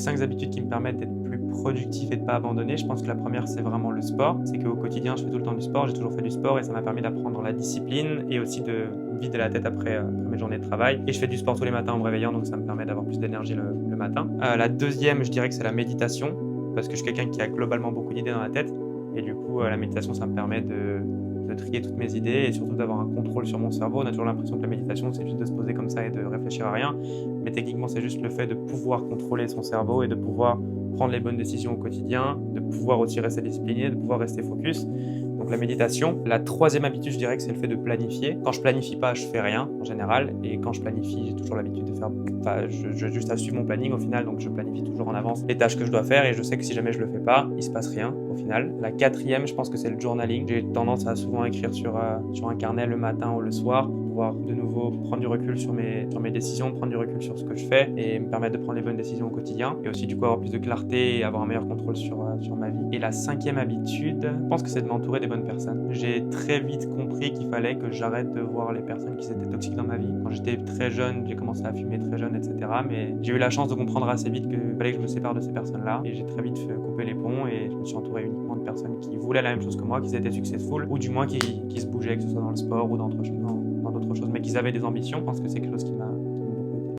5 habitudes qui me permettent d'être plus productif et de ne pas abandonner. Je pense que la première, c'est vraiment le sport. C'est qu'au quotidien, je fais tout le temps du sport. J'ai toujours fait du sport et ça m'a permis d'apprendre la discipline et aussi de vider la tête après mes journées de travail. Et je fais du sport tous les matins en me réveillant, donc ça me permet d'avoir plus d'énergie le matin. La deuxième, je dirais que c'est la méditation, parce que je suis quelqu'un qui a globalement beaucoup d'idées dans la tête. Et du coup, la méditation, ça me permet de trier toutes mes idées et surtout d'avoir un contrôle sur mon cerveau. On a toujours l'impression que la méditation, c'est juste de se poser comme ça et de réfléchir à rien. Mais techniquement, c'est juste le fait de pouvoir contrôler son cerveau et de pouvoir prendre les bonnes décisions au quotidien, de pouvoir aussi rester discipliné, de pouvoir rester focus. Donc la méditation. La troisième habitude, je dirais que c'est le fait de planifier. Quand je planifie pas, je fais rien en général. Et quand je planifie, j'ai toujours l'habitude de faire... Enfin, je juste à suivre mon planning au final. Donc je planifie toujours en avance les tâches que je dois faire. Et je sais que si jamais je le fais pas, il se passe rien au final. La quatrième, je pense que c'est le journaling. J'ai tendance à souvent écrire sur un carnet le matin ou le soir pour pouvoir de nouveau prendre du recul sur mes décisions, prendre du recul sur ce que je fais et me permettre de prendre les bonnes décisions au quotidien. Et aussi du coup avoir plus de clarté et avoir un meilleur contrôle sur ma vie. Et la cinquième habitude, je pense que c'est de m'entourer des bonnes personnes. J'ai très vite compris qu'il fallait que j'arrête de voir les personnes qui étaient toxiques dans ma vie. Quand j'étais très jeune, j'ai commencé à fumer très jeune, etc. Mais j'ai eu la chance de comprendre assez vite qu'il fallait que je me sépare de ces personnes-là. Et j'ai très vite coupé les ponts et je me suis entouré uniquement de personnes qui voulaient la même chose que moi, qui étaient successful, ou du moins qui se bougeaient, que ce soit dans le sport ou dans d'autres choses, mais qui avaient des ambitions. Je pense que c'est quelque chose qui m'a